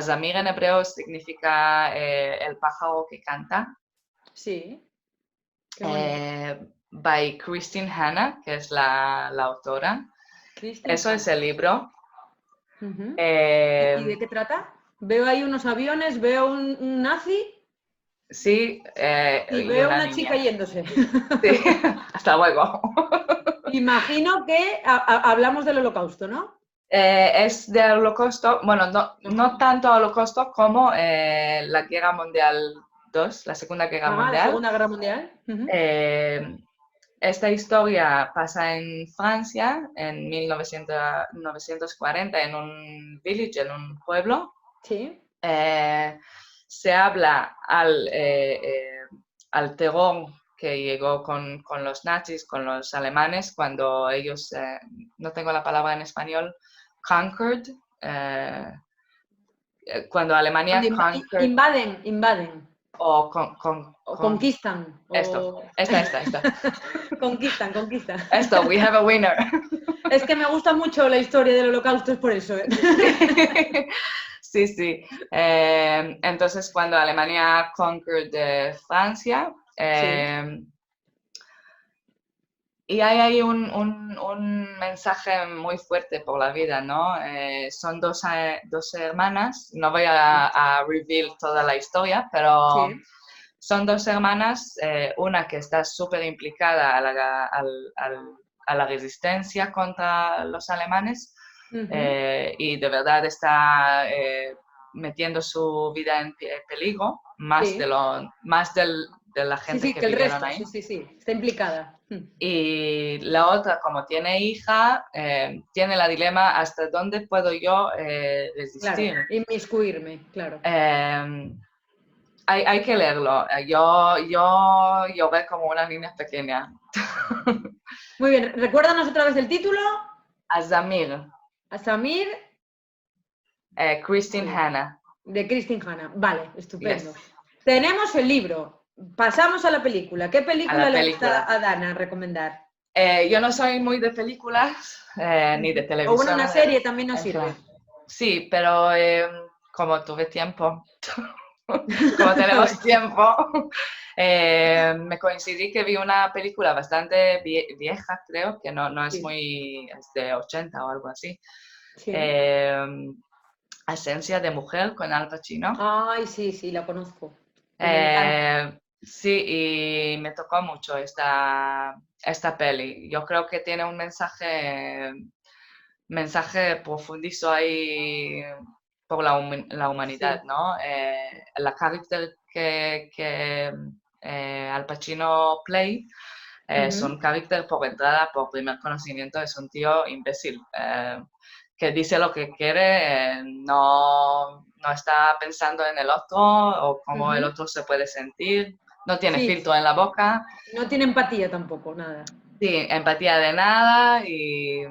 Zamir en hebreo significa el pájaro que canta. Sí. By Christine Hanna, que es la autora. Eso es el libro. ¿Y de qué trata? Veo ahí unos aviones, veo un nazi. Sí, Y y veo una una niña. chica yéndose. Sí, hasta luego. Imagino que hablamos del holocausto, ¿no? Es del holocausto, bueno, no tanto holocausto como la Guerra Mundial II, la Segunda Guerra La Mundial. Segunda Guerra Mundial. Esta historia pasa en Francia en 1940, en un village, en un pueblo. Sí. Se habla al terror que llegó con los nazis, con los alemanes, cuando ellos, no tengo la palabra en español, conquered, cuando Alemania conquered. Invaden. O Conquistan. Esta. Conquistan. Esto, we have a winner. Es que me gusta mucho la historia del holocausto, es por eso. Sí. Entonces, cuando Alemania conquered Francia, y hay ahí un mensaje muy fuerte por la vida, ¿no? Son dos hermanas, no voy a reveal toda la historia, pero son dos hermanas, una que está súper implicada a la resistencia contra los alemanes y de verdad está metiendo su vida en peligro, más de la gente que el vivieron resto, ahí. sí, está implicada. Y la otra, como tiene hija, tiene la dilema hasta dónde puedo yo resistir. Claro, inmiscuirme, claro. Hay que leerlo. Yo lloré como una niña pequeña. Muy bien, recuérdanos otra vez el título. Zamir. Zamir. Christine Hanna. De Christine Hanna. Vale, estupendo. Yes. Tenemos el libro. Pasamos a la película. ¿Qué película le película. gusta a Dana recomendar? Yo no soy muy de películas ni de televisión. O bueno, una serie también nos sirve. Sí, pero como tuve tiempo, como tenemos tiempo, me coincidí que vi una película bastante vieja, creo, que no es muy, es de 80 o algo así. Sí. Esencia de mujer con Al Pacino. Ay, sí, la conozco. Me encanta. Sí, y me tocó mucho esta peli. Yo creo que tiene un mensaje profundizo ahí por la humanidad, Sí. ¿no? La carácter que Al Pacino play es un carácter por entrada, por primer conocimiento, es un tío imbécil. Que dice lo que quiere, no está pensando en el otro o cómo el otro se puede sentir, no tiene filtro en la boca. No tiene empatía tampoco, nada. Sí, empatía de nada y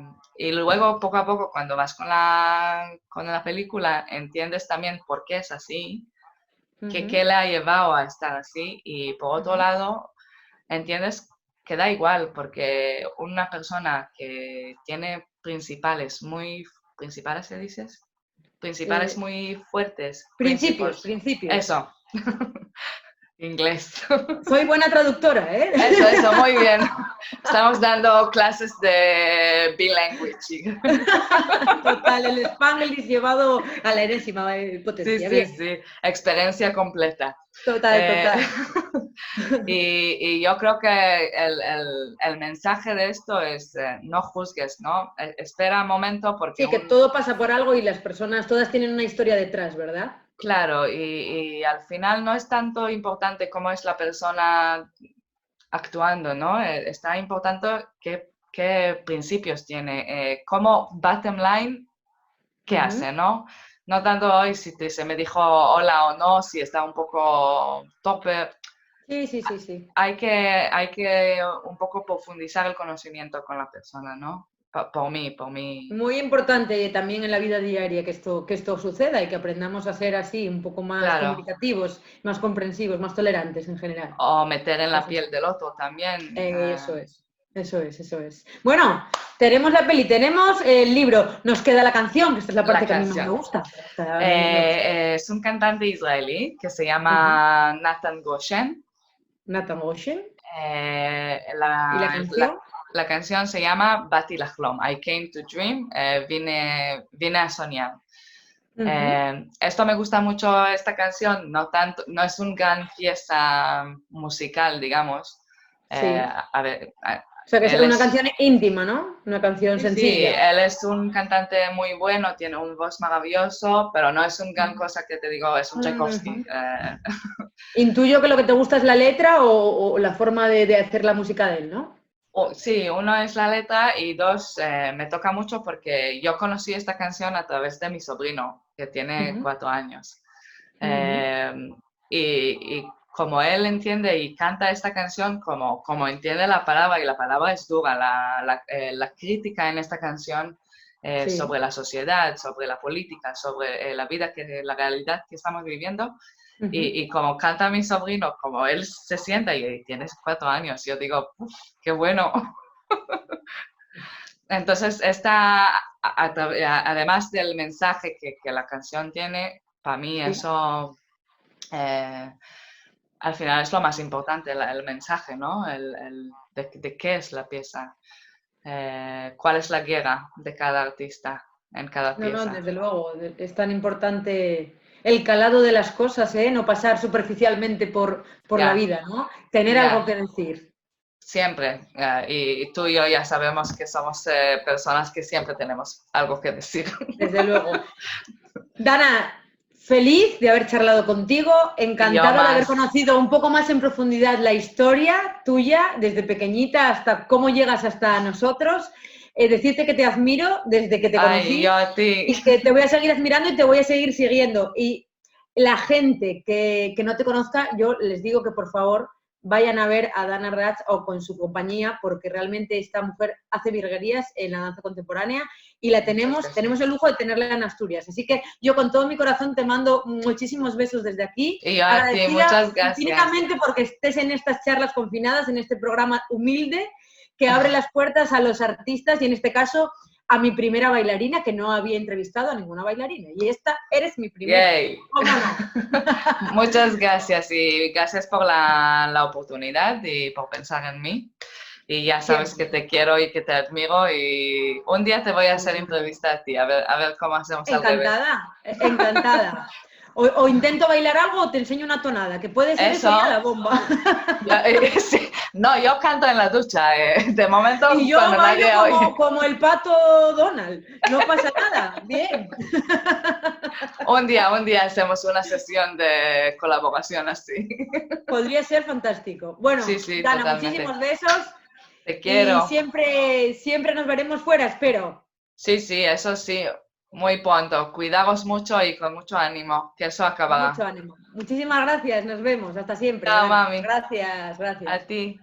luego poco a poco cuando vas con la película entiendes también por qué es así, qué le ha llevado a estar así y por otro lado entiendes que da igual porque una persona que tiene principales ¿se dices? Principales muy fuertes. Principios. Eso. Inglés. Soy buena traductora, ¿eh? Eso, muy bien. Estamos dando clases de bilanguage. Total, el Spanglish llevado a la enésima potencia. Sí. Experiencia completa. Total. Y yo creo que el mensaje de esto es no juzgues, ¿no? Espera un momento porque... Sí, que todo pasa por algo y las personas, todas tienen una historia detrás, ¿verdad? Claro, y al final no es tanto importante cómo es la persona actuando, ¿no? Está importante qué principios tiene, como bottom line, qué hace, ¿no? No tanto hoy si se me dijo hola o no, si está un poco tope. Sí. Hay que un poco profundizar el conocimiento con la persona, ¿no? Por mí. Muy importante también en la vida diaria que esto suceda y que aprendamos a ser así, un poco más comunicativos, más comprensivos, más tolerantes en general. O meter en la piel del otro también. Eso es. Bueno, tenemos la peli, tenemos el libro, nos queda la canción, que esta es la parte que a mí más me gusta. Es un cantante israelí que se llama Nathan Goshen. Nathan Goshen. ¿Y la canción? La canción se llama Bati Lahlom, I came to dream, vine a soñar. Esto me gusta mucho, esta canción, no es una gran pieza musical, digamos. O sea, que es una canción íntima, ¿no? Una canción sencilla. Sí, él es un cantante muy bueno, tiene un voz maravilloso, pero no es una gran cosa que te digo, es un Tchaikovsky. Intuyo que lo que te gusta es la letra o la forma de hacer la música de él, ¿no? Sí, uno es la letra y dos, me toca mucho porque yo conocí esta canción a través de mi sobrino, que tiene 4 años. Y como él entiende y canta esta canción, como entiende la palabra, y la palabra es dura, la crítica en esta canción sobre la sociedad, sobre la política, sobre la vida, la realidad que estamos viviendo. Y como canta mi sobrino, como él se sienta y tiene 4 años, yo digo, qué bueno. Entonces, además del mensaje que la canción tiene, para mí eso al final es lo más importante, el mensaje, ¿no? De qué es la pieza, cuál es la guerra de cada artista en cada pieza. No, desde luego, es tan importante el calado de las cosas, ¿eh? No pasar superficialmente por la vida, ¿no? Tener algo que decir. Siempre, y tú y yo ya sabemos que somos personas que siempre tenemos algo que decir. Desde luego. Dana, feliz de haber charlado contigo, encantada de haber conocido un poco más en profundidad la historia tuya, desde pequeñita hasta cómo llegas hasta nosotros. Decirte que te admiro desde que te conocí. Yo a ti. Y que te voy a seguir admirando y te voy a seguir siguiendo. Y la gente que no te conozca, yo les digo que por favor vayan a ver a Dana Ratz o con su compañía, porque realmente esta mujer hace virguerías en la danza contemporánea y la tenemos el lujo de tenerla en Asturias. Así que yo con todo mi corazón te mando muchísimos besos desde aquí. Y yo a ti, muchas gracias. Infinitamente porque estés en estas charlas confinadas, en este programa humilde que abre las puertas a los artistas y en este caso a mi primera bailarina, que no había entrevistado a ninguna bailarina. Y esta eres mi primera. ¿Cómo no? Muchas gracias y gracias por la oportunidad y por pensar en mí. Y ya sabes que te quiero y que te admiro y un día te voy a hacer entrevista a ti, a ver cómo hacemos al revés. Encantada. O intento bailar algo o te enseño una tonada, que puede ser eso ya la bomba. Sí. No, yo canto en la ducha, de momento. Y yo bailo como el pato Donald, no pasa nada, bien. Un día hacemos una sesión de colaboración así. Podría ser fantástico. Bueno, sí, Dana, totalmente. Muchísimos besos. Te quiero. Y siempre nos veremos fuera, espero. Sí, eso sí. Muy pronto. Cuidaos mucho y con mucho ánimo, que eso acabará. Mucho ánimo. Muchísimas gracias. Nos vemos. Hasta siempre. Chao, mami. Gracias. A ti.